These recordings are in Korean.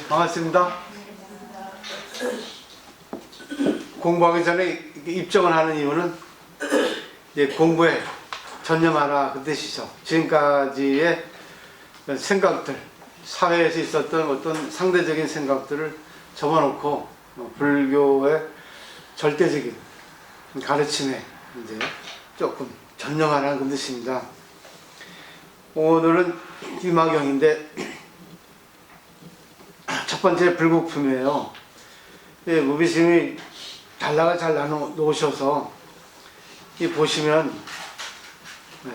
반갑습니다. 공부하기 전에 입정을 하는 이유는 이제 공부에 전념하라 그 뜻이죠. 지금까지의 생각들, 사회에서 있었던 어떤 상대적인 생각들을 접어놓고 불교의 절대적인 가르침에 이제 조금 전념하라는 그 뜻입니다. 오늘은 유마경인데 첫 번째 불국품이에요. 무비스님이 단락을 잘 나눠 놓으셔서 이 보시면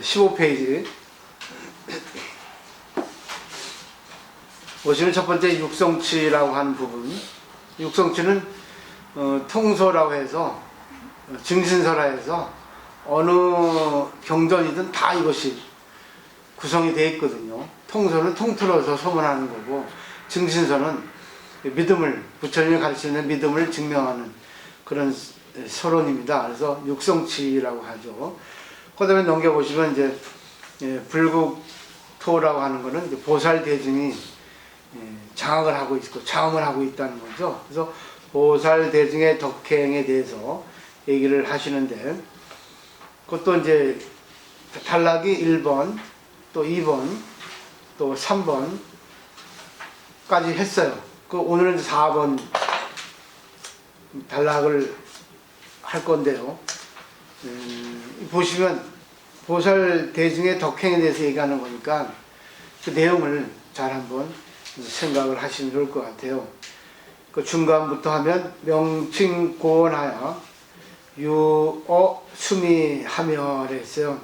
15페이지 보시면 첫 번째 육성치라고 하는 부분, 육성치는 통소라고 해서 증신서라 해서 어느 경전이든 다 이것이 구성이 되어 있거든요. 통소는 통틀어서 소문하는 거고, 증신서는 믿음을, 부처님이 가르치는 믿음을 증명하는 그런 서론입니다. 그래서 육성치라고 하죠. 그 다음에 넘겨보시면 이제 불국토라고 하는 거는 이제 보살대중이 장악을 하고 있고 장엄을 하고 있다는 거죠. 그래서 보살대중의 덕행에 대해서 얘기를 하시는데, 그것도 이제 단락이 1번, 또 2번, 또 3번까지 했어요. 오늘은 4번 단락을 할 건데요. 보시면 보살대중의 덕행에 대해서 얘기하는 거니까 그 내용을 잘 한번 생각을 하시면 좋을 것 같아요. 그 중간부터 하면 명칭고원하여 유어 수미하며 했어요.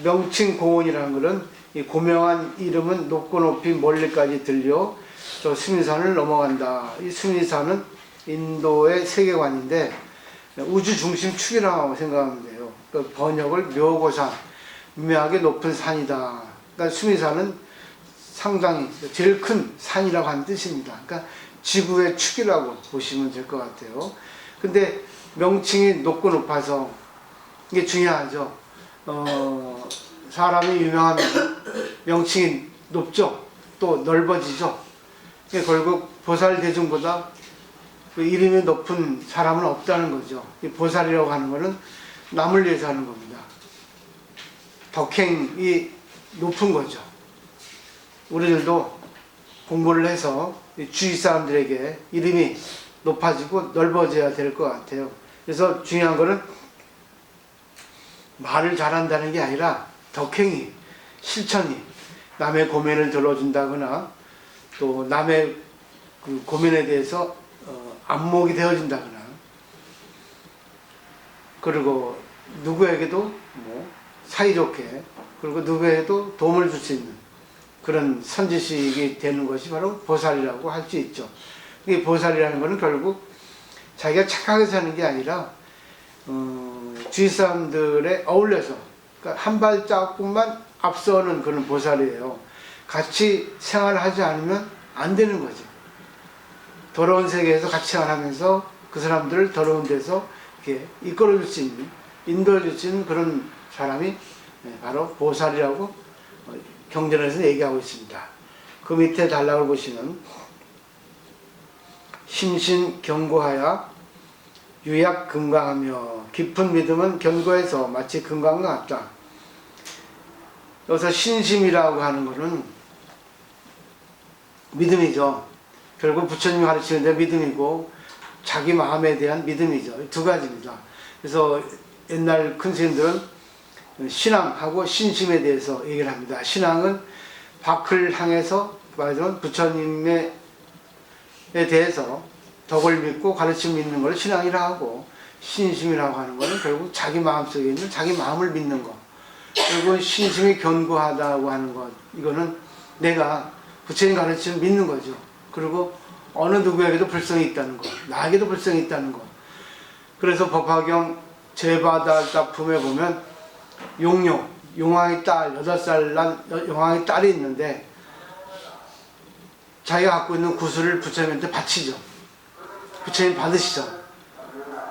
명칭고원이라는 것은 이 고명한 이름은 높고 높이 멀리까지 들려 저 수미산을 넘어간다. 이 수미산은 인도의 세계관인데 우주 중심 축이라고 생각하면 돼요. 그 번역을 묘고산, 유명하게 높은 산이다. 그러니까 수미산은 상당히 제일 큰 산이라고 하는 뜻입니다. 그러니까 지구의 축이라고 보시면 될 것 같아요. 근데 명칭이 높고 높아서 이게 중요하죠. 사람이 유명하면 명칭이 높죠. 또 넓어지죠. 결국 보살대중보다 그 이름이 높은 사람은 없다는 거죠. 이 보살이라고 하는 것은 남을 위해서 하는 겁니다. 덕행이 높은 거죠. 우리들도 공부를 해서 주위 사람들에게 이름이 높아지고 넓어져야 될 것 같아요. 그래서 중요한 거는 말을 잘한다는 게 아니라 덕행이, 실천이 남의 고민을 들어준다거나 또 남의 그 고민에 대해서 안목이 되어진다거나, 그리고 누구에게도 뭐 사이좋게, 그리고 누구에게도 도움을 줄 수 있는 그런 선지식이 되는 것이 바로 보살이라고 할 수 있죠. 이 보살이라는 것은 결국 자기가 착하게 사는 게 아니라 주위 사람들에 어울려서, 그러니까 한 발자국만 앞서는 그런 보살이에요. 같이 생활하지 않으면 안 되는 거죠. 더러운 세계에서 같이 생활하면서 그 사람들을 더러운 데서 이렇게 이끌어줄 수 있는, 인도해줄 수 있는 그런 사람이 바로 보살이라고 경전에서 얘기하고 있습니다. 그 밑에 단락을 보시면 심신 견고하여 유약 건강하며 깊은 믿음은 견고해서 마치 건강과 같다. 여기서 신심이라고 하는 것은 믿음이죠. 결국 부처님이 가르치는 데 믿음이고 자기 마음에 대한 믿음이죠. 두 가지입니다. 그래서 옛날 큰 스님들은 신앙하고 신심에 대해서 얘기를 합니다. 신앙은 밖을 향해서 말하자면 부처님에 대해서 덕을 믿고 가르침 믿는 걸 신앙이라 하고, 신심이라고 하는 것은 결국 자기 마음속에 있는 자기 마음을 믿는 것, 그리고 신심이 견고하다고 하는 것, 이거는 내가 부처님 가르침을 믿는 거죠. 그리고 어느 누구에게도 불성이 있다는 것, 나에게도 불성이 있다는 것. 그래서 법화경 제바다답품에 보면 용왕의 딸, 8살 난 용왕의 딸이 있는데 자기가 갖고 있는 구슬을 부처님한테 바치죠. 부처님 받으시죠.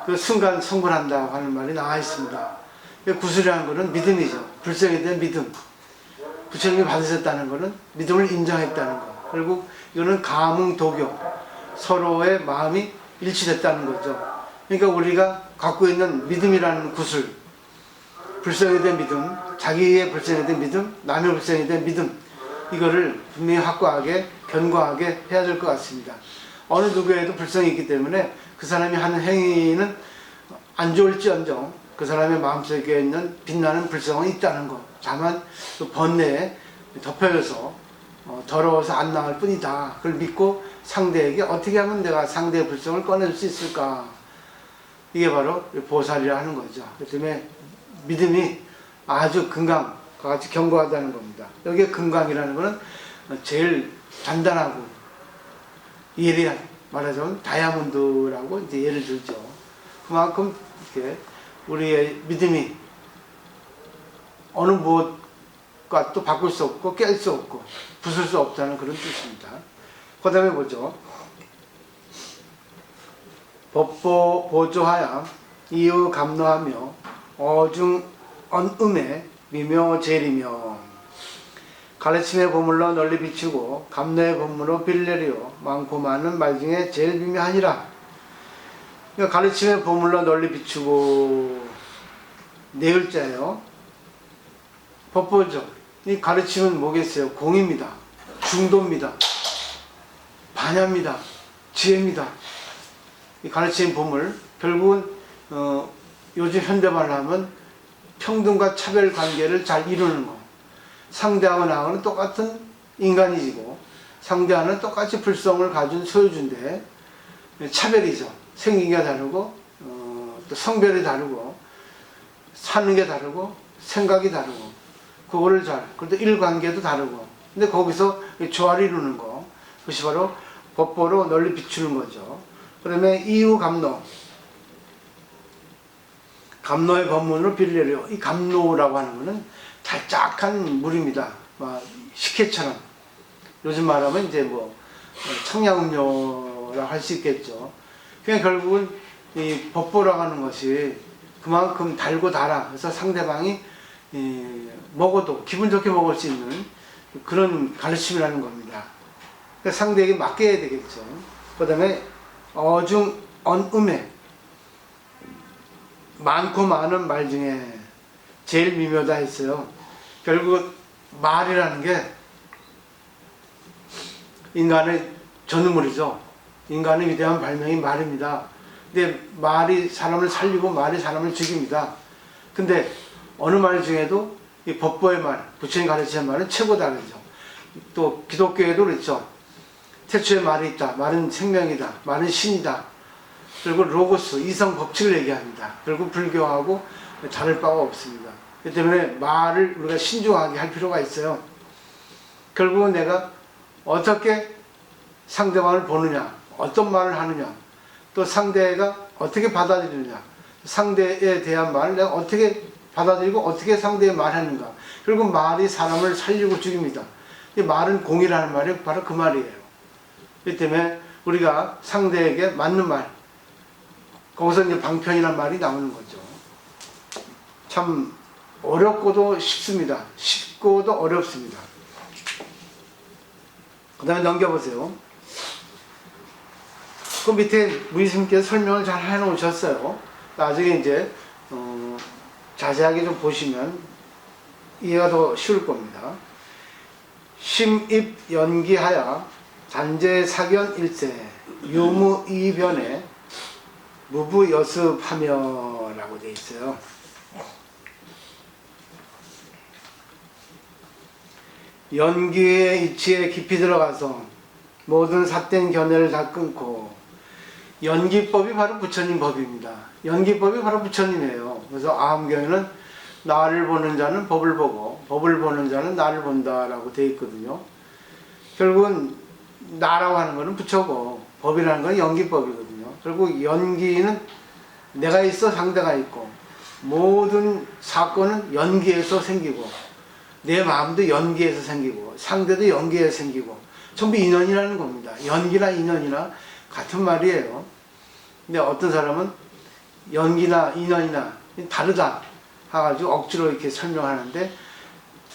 그 순간 성불한다고 하는 말이 나와 있습니다. 구슬이라는 것은 믿음이죠. 불성에 대한 믿음. 부처님이 받으셨다는 것은 믿음을 인정했다는 것. 결국 이거는 가문도교, 서로의 마음이 일치됐다는 거죠. 그러니까 우리가 갖고 있는 믿음이라는 구슬, 불성에 대한 믿음, 자기의 불성에 대한 믿음, 남의 불성에 대한 믿음, 이거를 분명히 확고하게 견고하게 해야 될 것 같습니다. 어느 누구에도 불성이 있기 때문에 그 사람이 하는 행위는 안 좋을지언정 그 사람의 마음속에 있는 빛나는 불성은 있다는 것. 다만 그 번뇌에 덮여서 더러워서 안 나갈 뿐이다. 그걸 믿고 상대에게 어떻게 하면 내가 상대의 불성을 꺼낼 수 있을까. 이게 바로 보살이라 하는 거죠. 그 때문에 믿음이 아주 금강과 같이 견고하다는 겁니다. 여기에 금강이라는 것은 제일 단단하고 예리한, 말하자면 다이아몬드라고 이제 예를 들죠. 그만큼 이렇게 우리의 믿음이 어느 무엇과 또 바꿀 수 없고 깰 수 없고 부술 수 없다는 그런 뜻입니다. 그 다음에 보죠. 법보 보조하여 이유 감노하며 어중 언음에 미묘제리며 가르침의 보물로 널리 비추고 감노의 법문으로 빌내리요 많고 많은 말 중에 제일 미묘하니라. 그러니까 가르침의 보물로 널리 비추고 네 글자예요. 법보죠. 이 가르침은 뭐겠어요? 공입니다. 중도입니다. 반야입니다. 지혜입니다. 이 가르침의 보물, 결국은 요즘 현대말로 하면 평등과 차별 관계를 잘 이루는 거. 상대하고 나하고는 똑같은 인간이지고 상대하는 똑같이 불성을 가진 소유주인데 차별이죠. 생긴 게 다르고 또 성별이 다르고 사는 게 다르고 생각이 다르고 그거를 그래도 일관계도 다르고 근데 거기서 조화를 이루는 거, 그것이 바로 법보로 널리 비추는 거죠. 그 다음에 이유 감노, 감노의 법문으로 빌려요. 이 감노라고 하는 거는 달짝한 물입니다. 식혜처럼 요즘 말하면 이제 뭐 청량음료라고 할 수 있겠죠. 그냥 결국은 이 법보라고 하는 것이 그만큼 달고 달아. 그래서 상대방이 먹어도 기분 좋게 먹을 수 있는 그런 가르침이라는 겁니다. 그러니까 상대에게 맡겨야 되겠죠. 그 다음에 어중 언음에 많고 많은 말 중에 제일 미묘다 했어요. 결국 말이라는 게 인간의 전유물이죠. 인간의 위대한 발명이 말입니다. 근데 말이 사람을 살리고 말이 사람을 죽입니다. 근데 어느 말 중에도 이 법보의 말, 부처님 가르치는 말은 최고다 그러죠. 또 기독교에도 그렇죠. 태초에 말이 있다. 말은 생명이다. 말은 신이다. 그리고 로고스, 이성 법칙을 얘기합니다. 그리고 불교하고 다를 바가 없습니다. 그렇기 때문에 말을 우리가 신중하게 할 필요가 있어요. 결국은 내가 어떻게 상대방을 보느냐, 어떤 말을 하느냐, 또 상대가 어떻게 받아들이느냐, 상대에 대한 말을 내가 어떻게 받아들이고 어떻게 상대에 말하는가. 결국 말이 사람을 살리고 죽입니다. 이 말은 공이라는 말이 바로 그 말이에요. 그렇기 때문에 우리가 상대에게 맞는 말, 거기서 이제 방편이라는 말이 나오는 거죠. 참 어렵고도 쉽습니다. 쉽고도 어렵습니다. 그 다음에 넘겨보세요. 그 밑에 무의스님께서 설명을 잘 해놓으셨어요. 나중에 이제 자세하게 좀 보시면 이해가 더 쉬울 겁니다. 심입 연기하여 단재 사견 일세 유무 이변에 무부 여습하며 라고 되어 있어요. 연기의 이치에 깊이 들어가서 모든 삿된 견해를 다 끊고, 연기법이 바로 부처님 법입니다. 연기법이 바로 부처님이에요. 그래서 아함경에는 나를 보는 자는 법을 보고 법을 보는 자는 나를 본다라고 되어 있거든요. 결국은 나라고 하는 것은 부처고 법이라는 건 연기법이거든요. 결국 연기는 내가 있어 상대가 있고 모든 사건은 연기에서 생기고 내 마음도 연기에서 생기고 상대도 연기에서 생기고 전부 인연이라는 겁니다. 연기나 인연이나 같은 말이에요. 근데 어떤 사람은 연기나 인연이나 다르다 해가지고 억지로 이렇게 설명하는데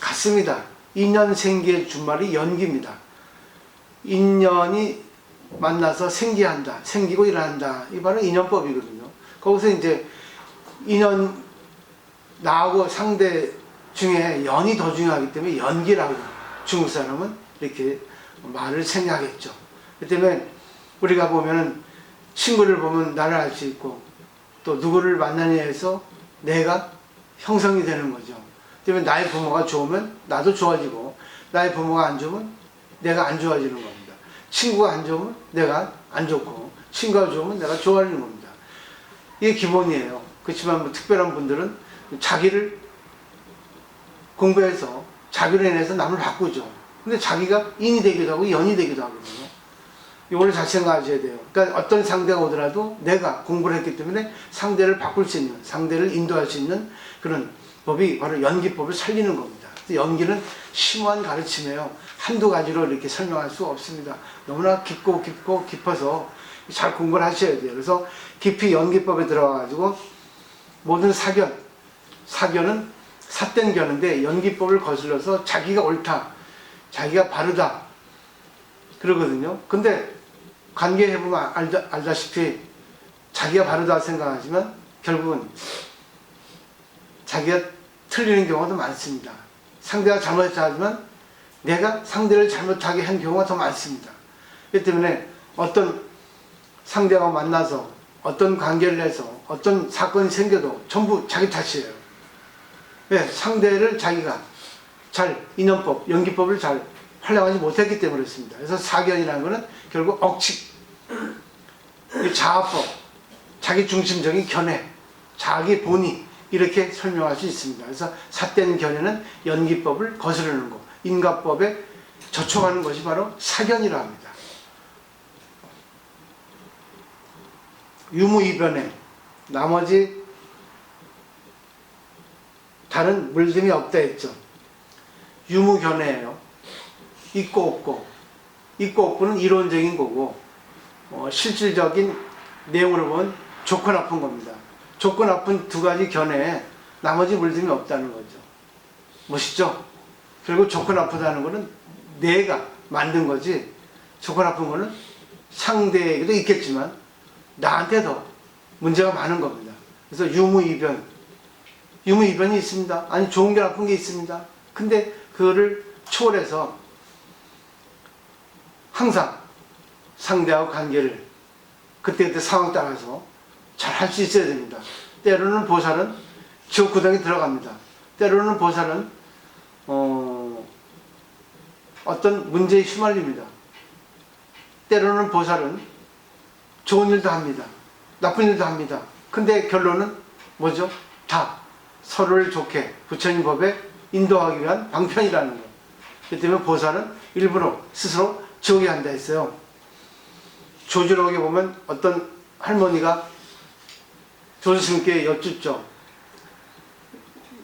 같습니다. 인연 생기의 준말이 연기입니다. 인연이 만나서 생기한다, 생기고 일어난다. 이 바로 인연법이거든요. 거기서 이제 인연, 나하고 상대 중에 연이 더 중요하기 때문에 연기라고 중국 사람은 이렇게 말을 생략했죠. 그 때문에 우리가 보면은 친구를 보면 나를 알 수 있고 또 누구를 만나느냐에 해서 내가 형성이 되는 거죠. 때문에 나의 부모가 좋으면 나도 좋아지고 나의 부모가 안 좋으면 내가 안 좋아지는 겁니다. 친구가 안 좋으면 내가 안 좋고 친구가 좋으면 내가 좋아지는 겁니다. 이게 기본이에요. 그렇지만 뭐 특별한 분들은 자기를 공부해서 자기로 인해서 남을 바꾸죠. 근데 자기가 인이 되기도 하고 연이 되기도 하거든요. 이걸 잘 생각하셔야 돼요. 그러니까 어떤 상대가 오더라도 내가 공부를 했기 때문에 상대를 바꿀 수 있는, 상대를 인도할 수 있는 그런 법이 바로 연기법을 살리는 겁니다. 연기는 심오한 가르침이에요. 한두 가지로 이렇게 설명할 수 없습니다. 너무나 깊고 깊어서 잘 공부를 하셔야 돼요. 그래서 깊이 연기법에 들어가가지고 모든 사견은 삿된 견인데 연기법을 거슬러서 자기가 옳다, 자기가 바르다 그러거든요. 근데 관계해보면 알다시피 자기가 바르다 생각하지만 결국은 자기가 틀리는 경우도 많습니다. 상대가 잘못했다 하지만 내가 상대를 잘못하게 한 경우가 더 많습니다. 그렇기 때문에 어떤 상대가 만나서 어떤 관계를 해서 어떤 사건이 생겨도 전부 자기 탓이에요. 왜? 상대를 자기가 잘 인연법, 연기법을 잘 활용하지 못했기 때문에 그렇습니다. 그래서 사견이라는 것은 결국 억측, 자아법, 자기 중심적인 견해, 자기 본의 이렇게 설명할 수 있습니다. 그래서 삿된 견해는 연기법을 거스르는 것, 인과법에 저촉하는 것이 바로 사견이라 합니다. 유무이변에 나머지 다른 물등이 없다 했죠. 유무견해예요. 있고 없고, 있고 없고는 이론적인 거고 실질적인 내용으로 보면 좋고 나쁜 겁니다. 좋고 나쁜 두 가지 견해에 나머지 물등이 없다는 거죠. 멋있죠? 그리고 좋고 나쁘다는 거는 내가 만든 거지, 좋고 나쁜 거는 상대에게도 있겠지만 나한테 더 문제가 많은 겁니다. 그래서 유무이변이 있습니다. 아니 좋은 게 나쁜 게 있습니다. 근데 그거를 초월해서 항상 상대하고 관계를 그때그때 상황 따라서 잘 할 수 있어야 됩니다. 때로는 보살은 지옥 구덩이 들어갑니다. 때로는 보살은 어떤 문제에 휘말립니다. 때로는 보살은 좋은 일도 합니다. 나쁜 일도 합니다. 근데 결론은 뭐죠? 다 서로를 좋게 부처님 법에 인도하기 위한 방편이라는 거예요. 그렇기 때문에 보살은 일부러 스스로 지옥에 한다 했어요. 조주록에 보면 어떤 할머니가 조주스님께 여쭙죠.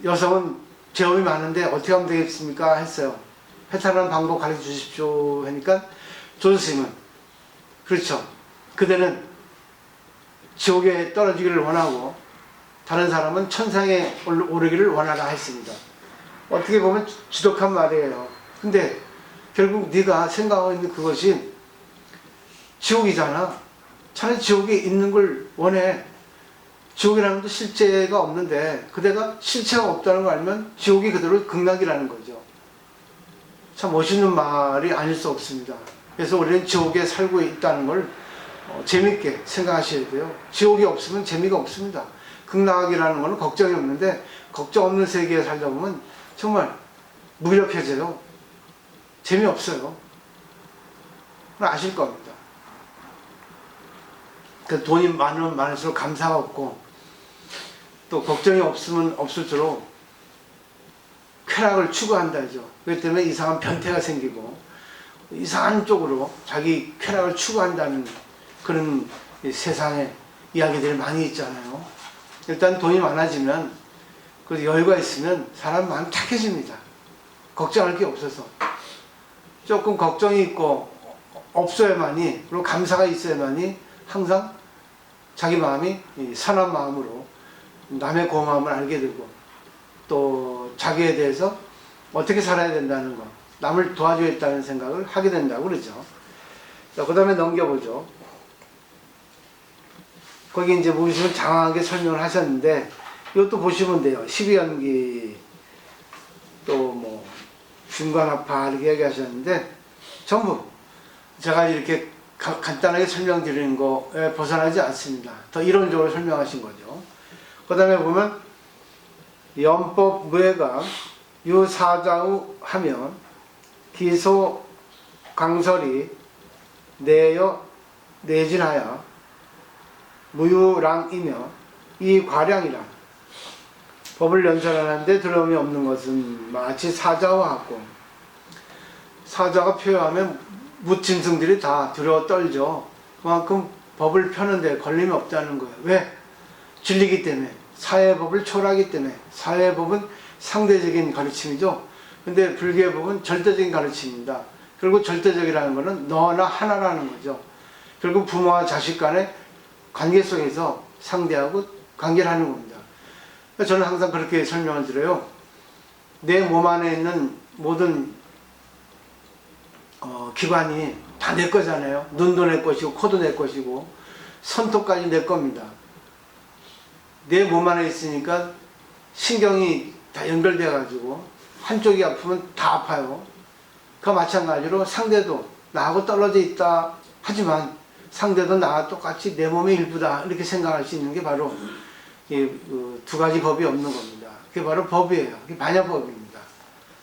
여성은 재업이 많은데 어떻게 하면 되겠습니까? 했어요. 해탈하는 방법 가르쳐 주십시오 하니까 조주스님은 그렇죠. 그대는 지옥에 떨어지기를 원하고 다른 사람은 천상에 오르기를 원하라 했습니다. 어떻게 보면 지독한 말이에요. 근데 결국 네가 생각하고 있는 그것이 지옥이잖아. 차라리 지옥에 있는 걸 원해. 지옥이라는 것도 실체가 없는데 그대가 실체가 없다는 걸 알면 지옥이 그대로 극락이라는 거죠. 참 멋있는 말이 아닐 수 없습니다. 그래서 우리는 지옥에 살고 있다는 걸 재밌게 생각하셔야 돼요. 지옥이 없으면 재미가 없습니다. 극락이라는 것은 걱정이 없는데 걱정 없는 세계에 살다 보면 정말 무기력해져요. 재미없어요. 아실 겁니다. 그 돈이 많으면 많을수록 감사가 없고 또 걱정이 없으면 없을수록 쾌락을 추구한다죠. 그렇기 때문에 이상한 변태가 생기고 이상한 쪽으로 자기 쾌락을 추구한다는 그런 세상에 이야기들이 많이 있잖아요. 일단 돈이 많아지면 그 여유가 있으면 사람 마음이 착해집니다. 걱정할 게 없어서. 조금 걱정이 있고 없어야만이, 그리고 감사가 있어야만이 항상 자기 마음이 선한 마음으로 남의 고마움을 알게 되고 또 자기에 대해서 어떻게 살아야 된다는 것, 남을 도와줘야겠다는 생각을 하게 된다고 그러죠. 자, 그 다음에 넘겨보죠. 거기 이제 보시면 장황하게 설명을 하셨는데, 이것도 보시면 돼요. 12연기, 또 뭐, 중간합파 이렇게 얘기하셨는데, 전부 제가 이렇게 간단하게 설명드리는 거에 벗어나지 않습니다. 더 이론적으로 설명하신 거죠. 그 다음에 보면, 연법 무해가 유사좌우 하면 기소 강설이 내여 내진하여 무유랑이며 이 과량이라 법을 연설하는데 두려움이 없는 것은 마치 사자와 같고, 사자가 표현하면 무짐승들이 다 두려워 떨죠. 그만큼 법을 펴는데 걸림이 없다는 거예요. 왜? 진리기 때문에, 사회법을 초월하기 때문에. 사회법은 상대적인 가르침이죠. 근데 불교의 법은 절대적인 가르침입니다. 결국 절대적이라는 것은 너나 하나라는 거죠. 결국 부모와 자식 간의 관계 속에서 상대하고 관계를 하는 겁니다. 저는 항상 그렇게 설명을 드려요. 내 몸 안에 있는 모든 기관이 다 내 거잖아요. 눈도 내 것이고 코도 내 것이고 손톱까지 내 겁니다. 내 몸 안에 있으니까 신경이 다 연결돼 가지고 한쪽이 아프면 다 아파요. 그와 마찬가지로 상대도 나하고 떨어져 있다 하지만 상대도 나와 똑같이 내 몸의 일부다 이렇게 생각할 수 있는 게 바로 이 두 가지 법이 없는 겁니다. 그게 바로 법이에요. 그게 반야법입니다.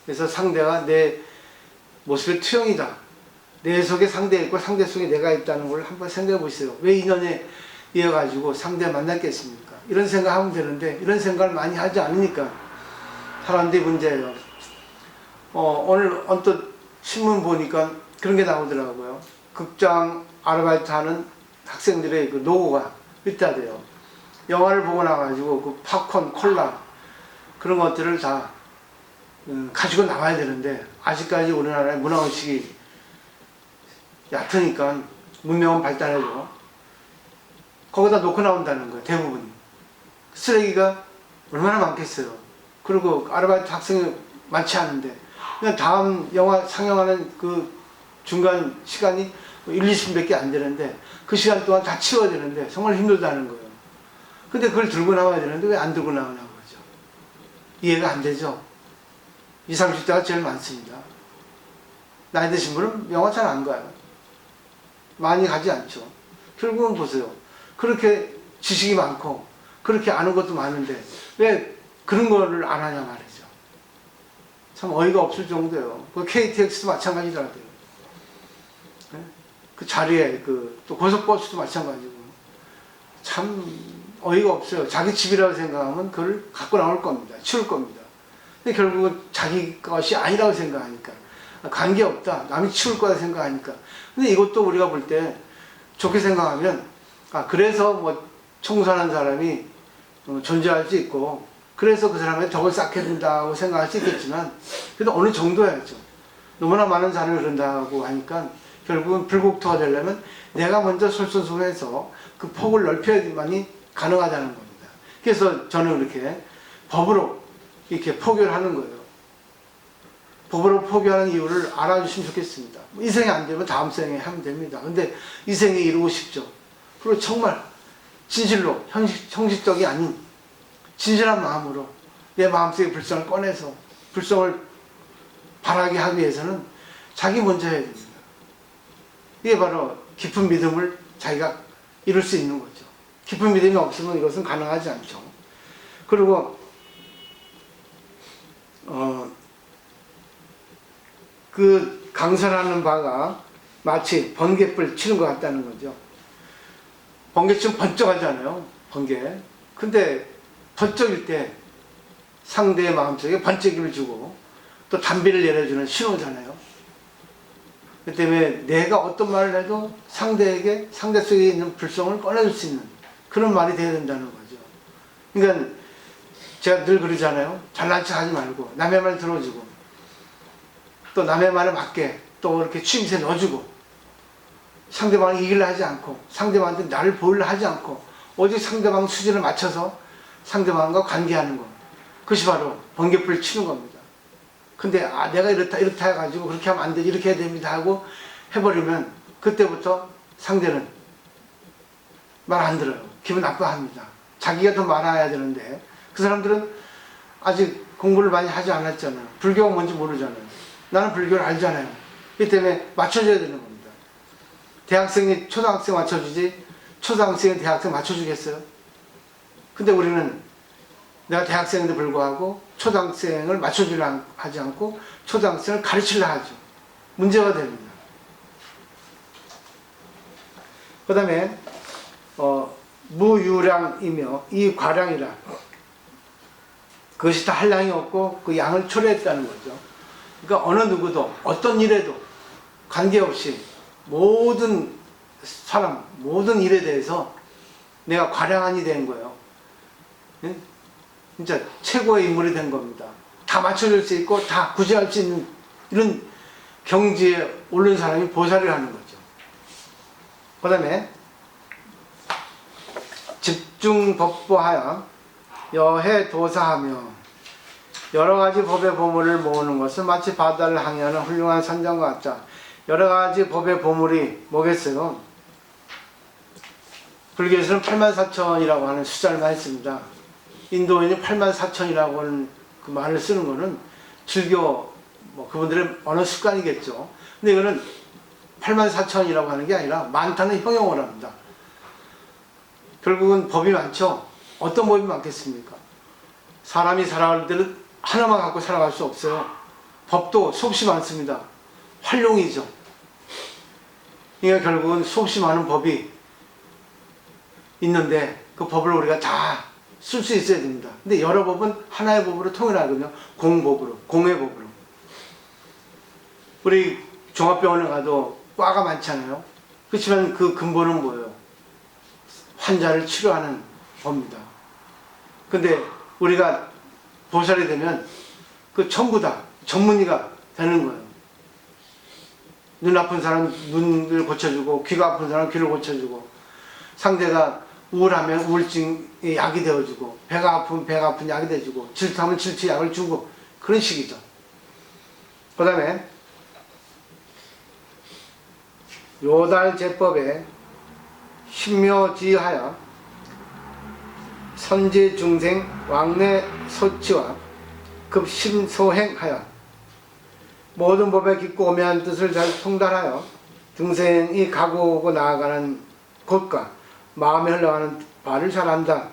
그래서 상대가 내 모습의 투영이다. 내 속에 상대 있고 상대 속에 내가 있다는 걸 한번 생각해 보세요. 왜 인연에 이어가지고 상대 만났겠습니까? 이런 생각하면 되는데 이런 생각을 많이 하지 않으니까 사람들이 문제예요. 오늘 언뜻 신문 보니까 그런 게 나오더라고요. 극장 아르바이트 하는 학생들의 그 노고가 있다대요. 영화를 보고 나가지고 그 팝콘, 콜라 그런 것들을 다 가지고 나와야 되는데 아직까지 우리나라의 문화의식이 얕으니까 문명은 발달해도 거기다 놓고 나온다는 거예요. 대부분이. 쓰레기가 얼마나 많겠어요. 그리고 아르바이트 학생이 많지 않은데 그냥 다음 영화 상영하는 그 중간 시간이 1, 20분밖에 안 되는데 그 시간 동안 다 치워야 되는데 정말 힘들다는 거예요. 근데 그걸 들고 나와야 되는데 왜 안 들고 나오냐고 그러죠. 이해가 안 되죠. 20, 30대가 제일 많습니다. 나이 드신 분은 영화 잘 안 가요. 많이 가지 않죠. 결국은 보세요. 그렇게 지식이 많고 그렇게 아는 것도 많은데 왜 그런 거를 안 하냐 말이죠. 참 어이가 없을 정도예요. 그 KTX도 마찬가지더라고요. 그 자리에 또 고속버스도 마찬가지고 참 어이가 없어요. 자기 집이라고 생각하면 그걸 갖고 나올 겁니다. 치울 겁니다. 근데 결국은 자기 것이 아니라고 생각하니까 관계없다. 남이 치울 거다 생각하니까. 근데 이것도 우리가 볼 때 좋게 생각하면 그래서 뭐 청소하는 사람이 존재할 수 있고 그래서 그 사람의 덕을 쌓게 된다고 생각할 수 있겠지만 그래도 어느 정도야죠. 너무나 많은 사람이 그런다고 하니까 결국은 불국토가 되려면 내가 먼저 솔선수범해서 그 폭을 넓혀야만이 가능하다는 겁니다. 그래서 저는 이렇게 법으로 이렇게 포교를 거예요. 법으로 포교하는 이유를 알아주시면 좋겠습니다. 이 생에 안 되면 다음 생에 하면 됩니다. 근데 이 생에 이루고 싶죠. 그리고 정말 진실로 형식적이 아닌 진실한 마음으로 내 마음속의 불성을 꺼내서 불성을 바라게 하기 위해서는 자기 먼저 해야 됩니다. 이게 바로 깊은 믿음을 자기가 이룰 수 있는 거죠. 깊은 믿음이 없으면 이것은 가능하지 않죠. 그리고 그 강설하는 바가 마치 번개불 치는 것 같다는 거죠. 번개 치면 번쩍하잖아요. 번개. 근데 번쩍일 때 상대의 마음속에 번쩍임을 주고 또 담비를 내려주는 신호잖아요. 그 때문에 내가 어떤 말을 해도 상대에게 상대 속에 있는 불성을 꺼내줄 수 있는 그런 말이 돼야 된다는 거죠. 그러니까 제가 늘 그러잖아요. 잘난 척 하지 말고 남의 말 들어주고 또 남의 말에 맞게 또 이렇게 취임새 넣어주고 상대방을 이기려 하지 않고 상대방한테 나를 보이려 하지 않고 오직 상대방 수준을 맞춰서 상대방과 관계하는 것. 그것이 바로 번개불 치는 겁니다. 근데 내가 이렇다 해가지고 그렇게 하면 안 되지 이렇게 해야 됩니다 하고 해버리면 그때부터 상대는 말 안 들어요. 기분 나빠합니다. 자기가 더 말아야 되는데 그 사람들은 아직 공부를 많이 하지 않았잖아요. 불교가 뭔지 모르잖아요. 나는 불교를 알잖아요. 이 때문에 맞춰줘야 되는 겁니다. 대학생이 초등학생 맞춰주지 초등학생이 대학생 맞춰주겠어요? 근데 우리는 내가 대학생인데 불구하고 초등학생을 맞춰주려 하지 않고 초등학생을 가르치려 하죠. 문제가 됩니다. 그 다음에 무유량이며 이 과량이라 그것이 다 한량이 없고 그 양을 초래했다는 거죠. 그러니까 어느 누구도 어떤 일에도 관계없이 모든 사람 모든 일에 대해서 내가 과량한이 된 거예요. 진짜 최고의 인물이 된 겁니다. 다 맞춰줄 수 있고 다 구제할 수 있는 이런 경지에 오른 사람이 보살을 하는 거죠. 그 다음에 집중법보하여 여해도사하며 여러가지 법의 보물을 모으는 것은 마치 바다를 항해하는 훌륭한 선장과 같다. 여러가지 법의 보물이 뭐겠어요? 불교에서는 84,000이라고 하는 숫자를 많이 씁니다. 인도인이 84,000이라고 하는 그 말을 쓰는 거는 즐겨 그분들의 언어 습관이겠죠. 근데 이거는 84,000이라고 하는 게 아니라 많다는 형용을 합니다. 결국은 법이 많죠. 어떤 법이 많겠습니까? 사람이 살아갈 때는 하나만 갖고 살아갈 수 없어요. 법도 수없이 많습니다. 활용이죠. 그러니까 결국은 수없이 많은 법이 있는데 그 법을 우리가 다 쓸 수 있어야 됩니다. 근데 여러 법은 하나의 법으로 통일하거든요. 공법으로, 공의 법으로. 우리 종합병원에 가도 과가 많잖아요. 그렇지만 그 근본은 뭐예요? 환자를 치료하는 법입니다. 근데 우리가 보살이 되면 그 전부 다 전문의가 되는 거예요. 눈 아픈 사람 눈을 고쳐주고, 귀가 아픈 사람 귀를 고쳐주고, 상대가 우울하면 우울증이 약이 되어주고, 배가 아프면 배가 아픈 약이 되어주고, 질투하면 질투 약을 주고, 그런 식이죠. 그 다음에 요달제법에 신묘지하여 선지중생 왕래소치와 급심소행하여 모든 법에 깊고 오묘한 뜻을 잘 통달하여 중생이 가고 오고 나아가는 곳과 마음에 흘러가는 바를 잘 안다.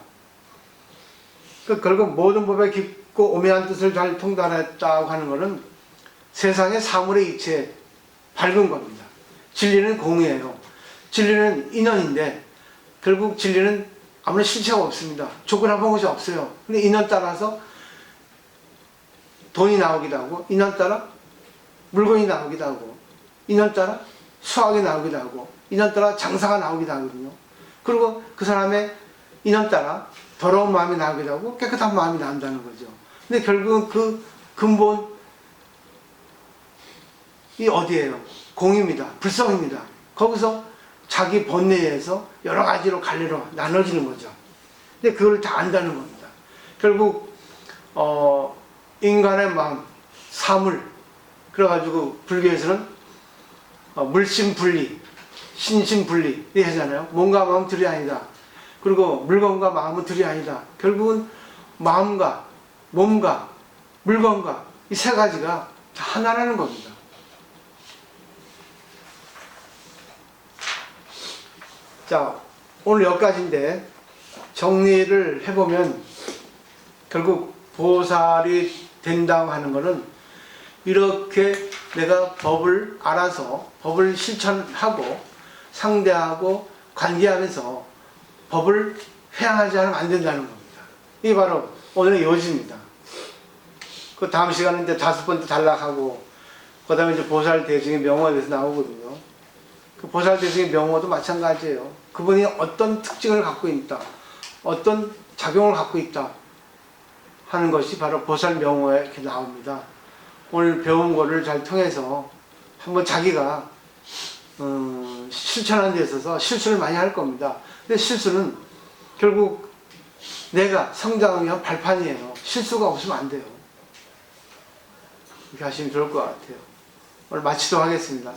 결국 모든 법에 깊고 오묘한 뜻을 잘 통달했다고 하는 것은 세상의 사물의 이치에 밝은 겁니다. 진리는 공이에요. 진리는 인연인데 결국 진리는 아무런 실체가 없습니다. 조건한 것이 없어요. 근데 인연 따라서 돈이 나오기도 하고, 인연 따라 물건이 나오기도 하고, 인연 따라 수학이 나오기도 하고, 인연 따라 장사가 나오기도 하거든요. 그리고 그 사람의 인연 따라 더러운 마음이 나오기도 하고 깨끗한 마음이 나온다는 거죠. 근데 결국은 그 근본이 어디예요? 공입니다. 불성입니다. 거기서 자기 본내에서 여러 가지로 갈래로 나눠지는 거죠. 근데 그걸 다 안다는 겁니다. 결국 인간의 마음, 사물, 그래가지고 불교에서는 물심분리, 신심분리 이렇게 하잖아요. 몸과 마음 둘이 아니다. 그리고 물건과 마음은 둘이 아니다. 결국은 마음과 몸과 물건과 이 세 가지가 다 하나라는 겁니다. 자, 오늘 여기까지인데 정리를 해보면 결국 보살이 된다고 하는 것은 이렇게 내가 법을 알아서 법을 실천하고 상대하고 관계하면서 법을 회항하지 않으면 안 된다는 겁니다. 이게 바로 오늘의 요지입니다. 그 다음 시간은 이제 5번째 단락하고 그 다음에 이제 보살 대승의 명호에 대해서 나오거든요. 그 보살 대승의 명호도 마찬가지예요. 그분이 어떤 특징을 갖고 있다, 어떤 작용을 갖고 있다 하는 것이 바로 보살 명호에 이렇게 나옵니다. 오늘 배운 거를 잘 통해서 한번 자기가 실천하는 데 있어서 실수를 많이 할 겁니다. 근데 실수는 결국 내가 성장을 위한 발판이에요. 실수가 없으면 안 돼요. 이렇게 하시면 좋을 것 같아요. 오늘 마치도록 하겠습니다.